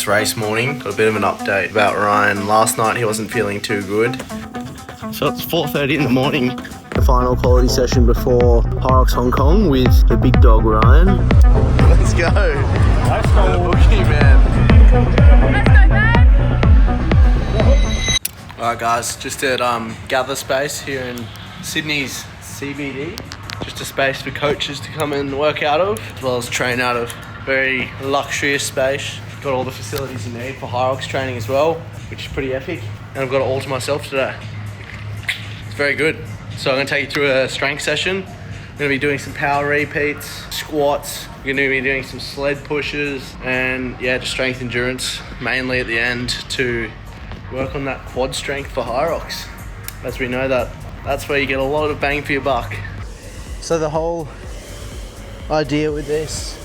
Hyrox race morning. Got a bit of an update about Ryan. Last night he wasn't feeling too good. So it's 4:30 in the morning. The final quality session before Hyrox Hong Kong with the big dog Ryan. Let's go! Let's go! Boogeyman! Let's go, man! Alright guys, just at Gather Space here in Sydney's CBD. Just a space for coaches to come and work out of, as well as train out of. Very luxurious space. Got all the facilities you need for Hyrox training as well, which is pretty epic. And I've got it all to myself today. It's very good. So I'm going to take you through a strength session. I'm going to be doing some power repeats, squats. We're going to be doing some sled pushes, and yeah, just strength endurance, mainly at the end to work on that quad strength for Hyrox. As we know that's where you get a lot of bang for your buck. So the whole idea with this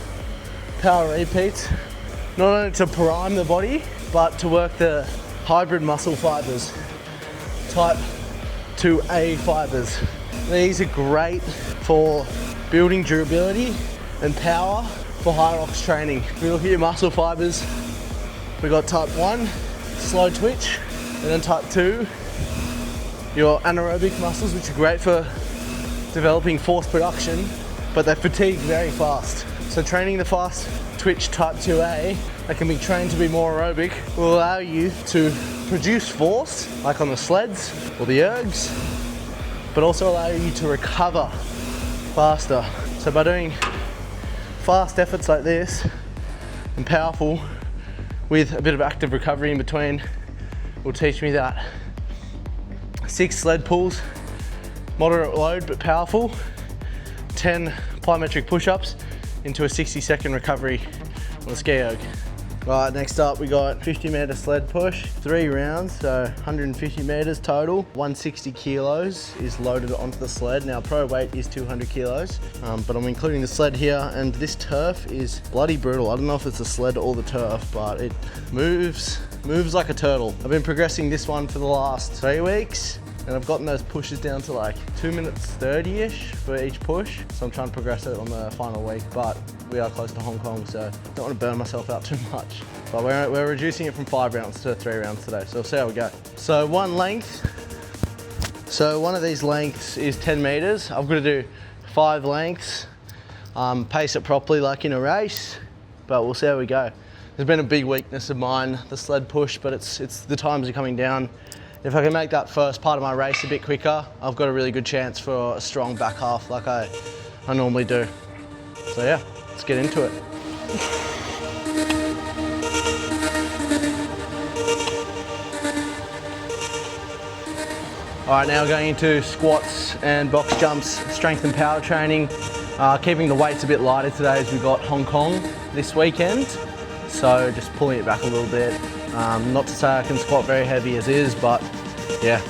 power repeats, not only to prime the body, but to work the hybrid muscle fibers, type 2A fibers. These are great for building durability and power for Hyrox training. If we look at your muscle fibers, we've got type 1, slow twitch, and then type 2, your anaerobic muscles, which are great for developing force production, but they fatigue very fast. So training the fast twitch type 2A that can be trained to be more aerobic will allow you to produce force, like on the sleds or the ergs, but also allow you to recover faster. So by doing fast efforts like this and powerful with a bit of active recovery in between will teach me that 6 sled pulls, moderate load but powerful, 10 plyometric push-ups into a 60-second recovery on the ski erg. Right, next up we got 50-meter sled push, 3 rounds, so 150 meters total. 160 kilos is loaded onto the sled. Now pro weight is 200 kilos, but I'm including the sled here, and this turf is bloody brutal. I don't know if it's the sled or the turf, but it moves like a turtle. I've been progressing this one for the last 3 weeks, and I've gotten those pushes down to like 2 minutes 30-ish for each push. So I'm trying to progress it on the final week, but we are close to Hong Kong, so don't want to burn myself out too much. But we're reducing it from 5 rounds to 3 rounds today, so we'll see how we go. So one of these lengths is 10 meters. I've got to do 5 lengths, pace it properly like in a race, but we'll see how we go. There's been a big weakness of mine, the sled push, but it's the times are coming down. If I can make that first part of my race a bit quicker, I've got a really good chance for a strong back half like I normally do. So yeah, let's get into it. All right, now we're going into squats and box jumps, strength and power training. Keeping the weights a bit lighter today as we've got Hong Kong this weekend. So just pulling it back a little bit. Not to say I can squat very heavy as is, but yeah,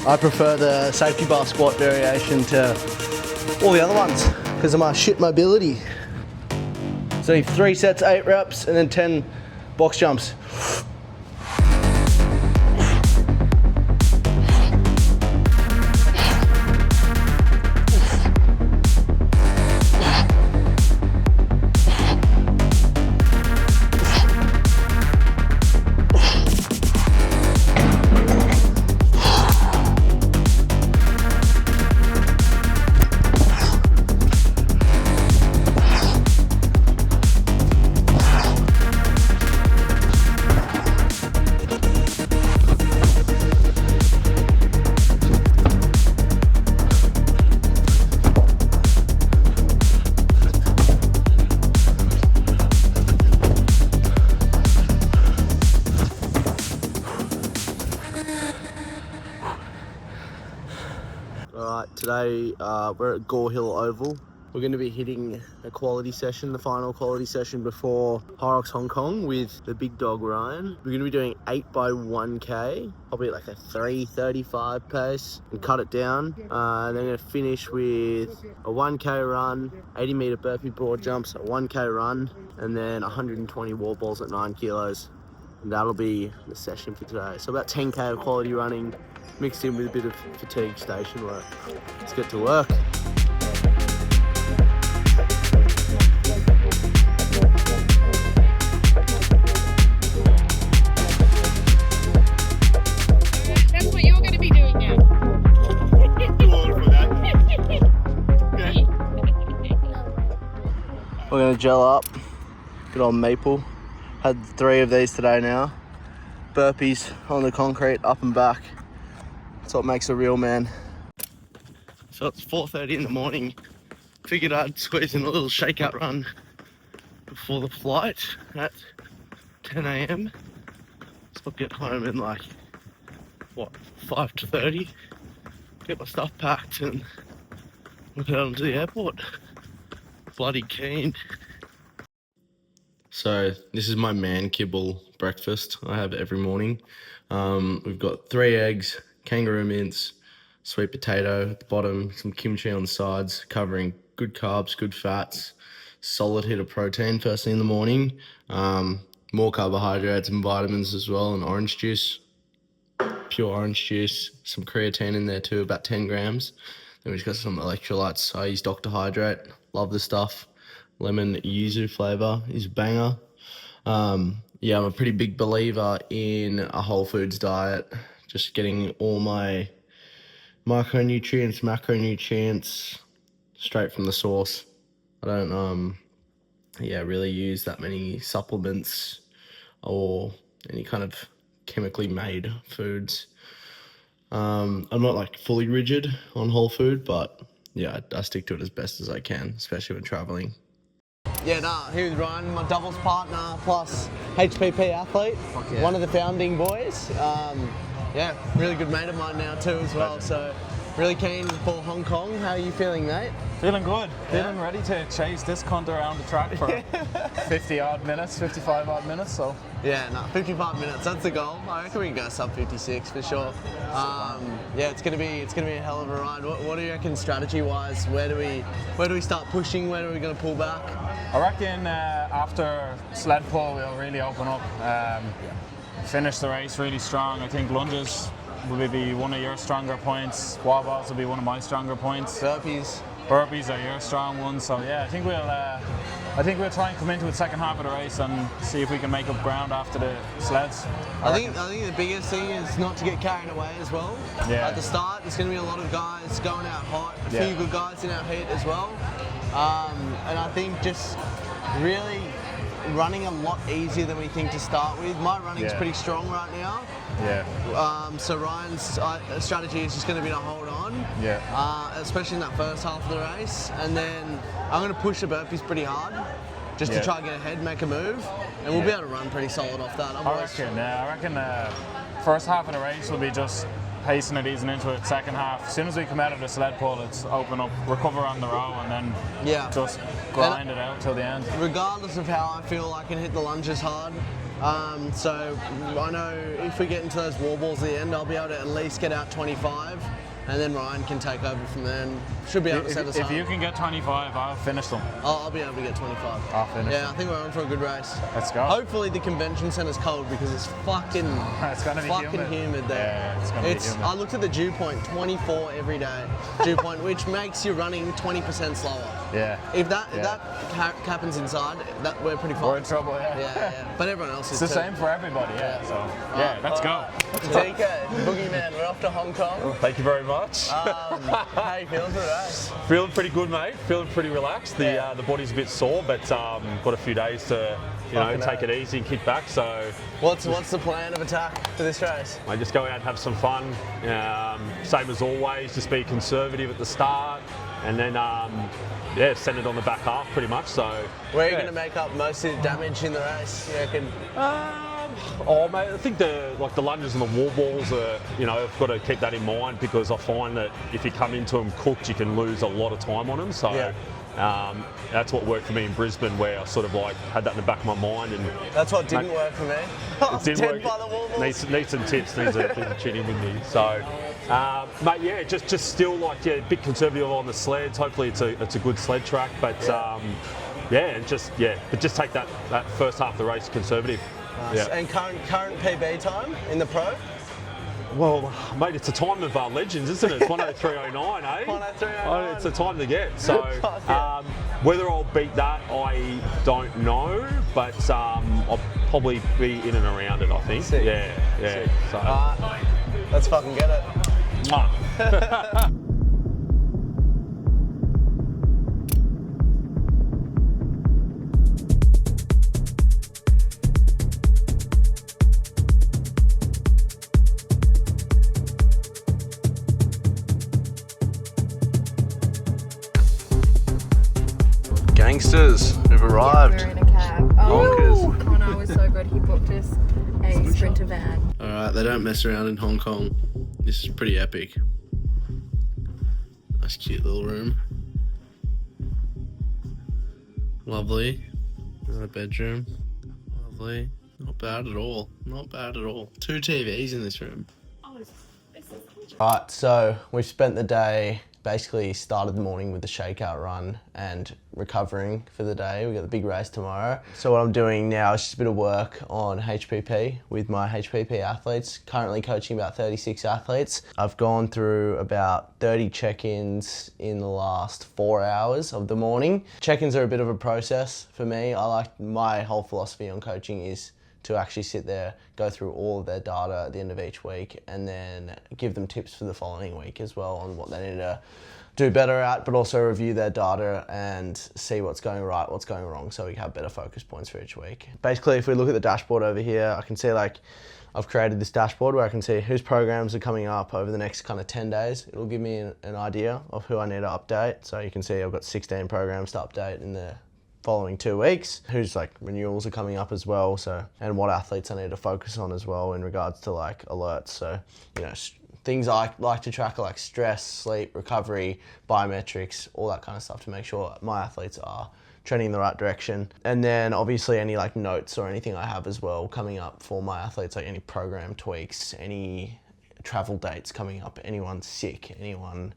I prefer the safety bar squat variation to all the other ones because of my shit mobility. So 3 sets, 8 reps, and then 10 box jumps. Alright, today we're at Gore Hill Oval. We're going to be hitting a quality session, the final quality session before Hyrox Hong Kong with the big dog Ryan. We're going to be doing 8 by 1k, probably like a 3:35 pace, and cut it down. Then we're going to finish with a 1k run, 80-meter burpee broad jumps, a 1k run, and then 120 wall balls at 9 kilos. And that'll be the session for today. So about 10k of quality running, mixed in with a bit of fatigue station work. Let's get to work. gel up. Good old maple. Had 3 of these today now. Burpees on the concrete, up and back. That's what makes a real man. So it's 4:30 in the morning. Figured I'd squeeze in a little shakeout run before the flight at 10 a.m. So I'll get home in like, what, 5:30. Get my stuff packed and we'll head on to the airport. Bloody keen. So this is my man kibble breakfast I have every morning. We've got 3 eggs, kangaroo mince, sweet potato at the bottom, some kimchi on the sides, covering good carbs, good fats, solid hit of protein first thing in the morning, more carbohydrates and vitamins as well, and orange juice, pure orange juice, some creatine in there too, about 10 grams. Then we've got some electrolytes. I use Dr. Hydrate, love the stuff. Lemon yuzu flavour is banger. Yeah, I'm a pretty big believer in a whole foods diet, just getting all my micronutrients, macronutrients straight from the source. I don't really use that many supplements or any kind of chemically made foods. I'm not like fully rigid on whole food, but yeah, I stick to it as best as I can, especially when traveling. Yeah, here with Ryan, my doubles partner plus HPP athlete, yeah. One of the founding boys. Yeah, really good mate of mine now too as well, so really keen for Hong Kong. How are you feeling, mate? Feeling good. Yeah. Feeling ready to chase this cunt around the track for 50-odd minutes, 55-odd minutes, so. Yeah, 55 minutes, that's the goal. I reckon we can go sub 56 for sure. Yeah, it's gonna be a hell of a ride. What do you reckon strategy-wise? Where do we start pushing? Where are we gonna pull back? I reckon after sled pull we'll really open up. Finish the race really strong. I think lunges will be one of your stronger points. Wall balls will be one of my stronger points. Burpees are your strong ones. So yeah, I think we'll try and come into the second half of the race and see if we can make up ground after the sleds. I think the biggest thing is not to get carried away as well. Yeah. At the start, there's going to be a lot of guys going out hot. A few good guys in our heat as well. And I think just really running a lot easier than we think to start with. My running's pretty strong right now. Yeah. So Ryan's strategy is just going to be to hold on. Yeah. Especially in that first half of the race, and then I'm going to push the burpees pretty hard, just to try and get ahead, make a move, and we'll be able to run pretty solid off that. I reckon first half of the race will be just pacing it, easing into it. Second half, as soon as we come out of the sled pull, it's open up, recover on the row, and then just grind it out till the end. Regardless of how I feel, I can hit the lunges hard. So I know if we get into those wall balls at the end, I'll be able to at least get out 25. And then Ryan can take over from there and should be able to set us up. If you can get 25, I'll finish them. I'll be able to get 25. I'll finish them. I think we're on for a good race. Let's go. Hopefully the convention centre's cold because it's fucking humid there. Yeah, it's going to be humid. I looked at the dew point, 24 every day. Dew point, which makes your running 20% slower. Yeah. If that happens inside, we're pretty fine. We're in trouble, yeah. But everyone else is too. It's the same for everybody, So, let's go. DK, Boogeyman, we're off to Hong Kong. Well, thank you very much. How are you feeling today? Feeling pretty good, mate. Feeling pretty relaxed. The body's a bit sore, but got a few days to take it easy and kick back. So what's the plan of attack for this race? I just go out and have some fun. Same as always, just be conservative at the start, and then send it on the back half pretty much. So where are you going to make up most of the damage in the race, you reckon? Mate, I think the lunges and the wall balls are, I've got to keep that in mind because I find that if you come into them cooked, you can lose a lot of time on them. So that's what worked for me in Brisbane, where I sort of had that in the back of my mind. And that's what didn't work for me. It didn't work. By the wall balls. Need some tips. Needs a tuning with me. So, mate, just still a bit conservative on the sleds. Hopefully, it's a good sled track, but just take that first half of the race conservative. Nice. Yeah. And current PB time in the pro? Well, mate, it's a time of legends, isn't it? It's 103.09, eh? 103.09. It's a time to get. So whether I'll beat that, I don't know, but I'll probably be in and around it, I think. Sick. Yeah. Sick. So let's fucking get it. Mwah. sisters who've arrived. We're in a cab. Honkers. Connor was so good. He booked us a Sprinter van. Alright, they don't mess around in Hong Kong. This is pretty epic. Nice cute little room. Lovely. Another bedroom. Lovely. Not bad at all. Not bad at all. 2 TVs in this room. Right, so we've spent the day, basically started the morning with the shakeout run and recovering for the day. We've got the big race tomorrow. So what I'm doing now is just a bit of work on HPP with my HPP athletes. Currently coaching about 36 athletes. I've gone through about 30 check-ins in the last 4 hours of the morning. Check-ins are a bit of a process for me. My whole philosophy on coaching is to actually sit there, go through all of their data at the end of each week, and then give them tips for the following week as well on what they need to do better at, but also review their data and see what's going right, what's going wrong, so we have better focus points for each week. Basically, if we look at the dashboard over here, I can see I've created this dashboard where I can see whose programs are coming up over the next kind of 10 days. It'll give me an idea of who I need to update. So you can see I've got 16 programs to update in the following 2 weeks, whose renewals are coming up as well, and what athletes I need to focus on as well in regards to alerts. So, things I like to track are stress, sleep, recovery, biometrics, all that kind of stuff to make sure my athletes are trending in the right direction. And then obviously any notes or anything I have as well coming up for my athletes, any program tweaks, any travel dates coming up, anyone sick, anyone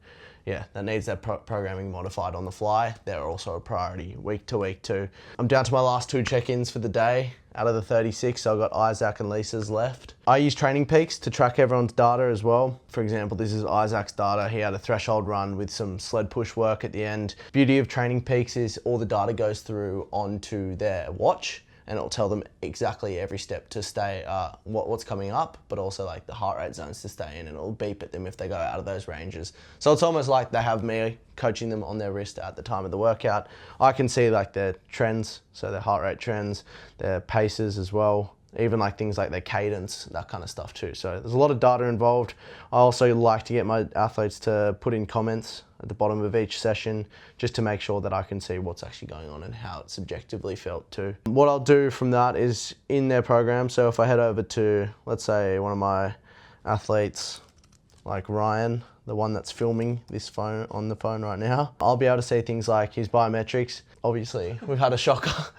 that needs their programming modified on the fly. They're also a priority week to week too. I'm down to my last 2 check-ins for the day out of the 36, so I've got Isaac and Lisa's left. I use Training Peaks to track everyone's data as well. For example, this is Isaac's data. He had a threshold run with some sled push work at the end. Beauty of Training Peaks is all the data goes through onto their watch, and it'll tell them exactly every step to stay, what's coming up, but also the heart rate zones to stay in, and it'll beep at them if they go out of those ranges. So it's almost like they have me coaching them on their wrist at the time of the workout. I can see their trends, so their heart rate trends, their paces as well, even things like their cadence, that kind of stuff too. So there's a lot of data involved. I also like to get my athletes to put in comments at the bottom of each session just to make sure that I can see what's actually going on and how it's subjectively felt too. What I'll do from that is in their program, so if I head over to, let's say, one of my athletes like Ryan, the one that's filming this phone on the phone right now, I'll be able to see things like his biometrics. Obviously, we've had a shocker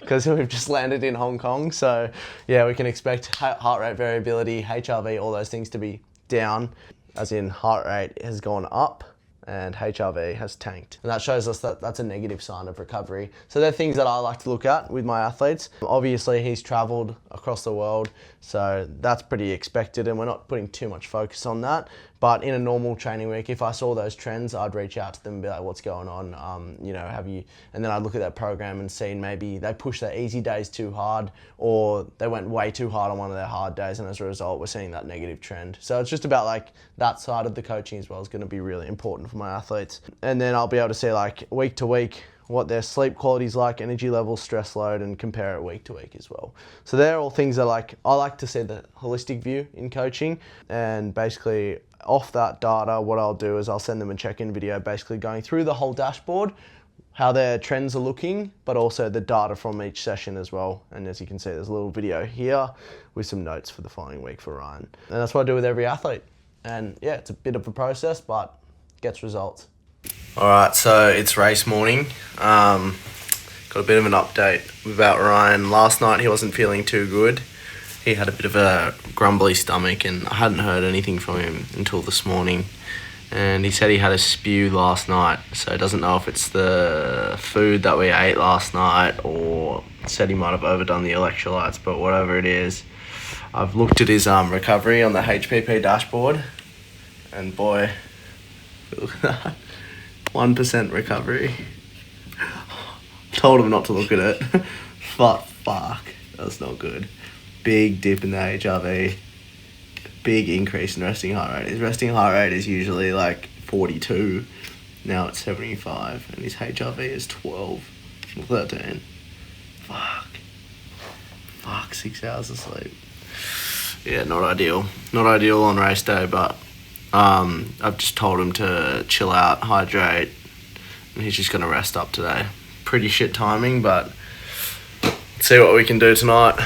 because we've just landed in Hong Kong. So yeah, we can expect heart rate variability, HRV, all those things to be down, as in heart rate has gone up and HRV has tanked. And that shows us that that's a negative sign of recovery. So they're things that I like to look at with my athletes. Obviously, he's traveled across the world, so that's pretty expected, and we're not putting too much focus on that. But in a normal training week, if I saw those trends, I'd reach out to them and be like, what's going on? And then I'd look at that program and see maybe they pushed their easy days too hard, or they went way too hard on one of their hard days, and as a result, we're seeing that negative trend. So it's just about that side of the coaching as well is going to be really important for my athletes. And then I'll be able to see week to week what their sleep quality is like, energy levels, stress load, and compare it week to week as well. So they're all things that I like to see the holistic view in coaching, and basically off that data, what I'll do is I'll send them a check-in video basically going through the whole dashboard, how their trends are looking, but also the data from each session as well. And as you can see, there's a little video here with some notes for the following week for Ryan. And that's what I do with every athlete. And yeah, it's a bit of a process, but gets results. All right, so it's race morning. Got a bit of an update about Ryan. Last night he wasn't feeling too good. He had a bit of a grumbly stomach, and I hadn't heard anything from him until this morning. And he said he had a spew last night, so he doesn't know if it's the food that we ate last night, or said he might have overdone the electrolytes, but whatever it is, I've looked at his recovery on the HPP dashboard, and boy, look at that, 1% recovery. Told him not to look at it, but fuck, that's not good. Big dip in the HRV, big increase in resting heart rate. His resting heart rate is usually 42, now it's 75, and his HRV is 12 or 13. Fuck, 6 hours of sleep. Yeah, not ideal. Not ideal on race day, but I've just told him to chill out, hydrate, and he's just going to rest up today. pretty shit timing, but let's see what we can do tonight.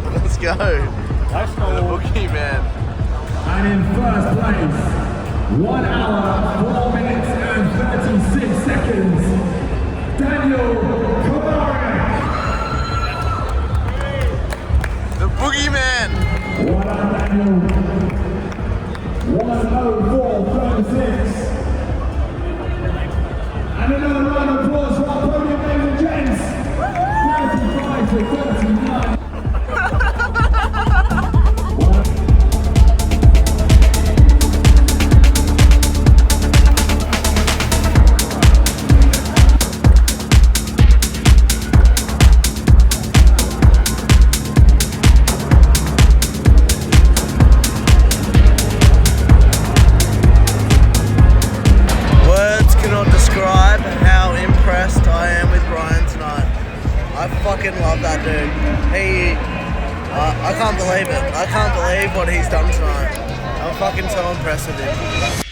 Let's go. Let's go. The Boogeyman. And in first place, 1 hour, 4 minutes and 36 seconds, Daniel Kamara. The Boogeyman. Well done, Daniel. 1:04.36. And another round of applause for our podium, ladies and gents. 95 to 39. Describe how impressed I am with Ryan tonight. I fucking love that dude. I can't believe it. I can't believe what he's done tonight. I'm fucking so impressed with him.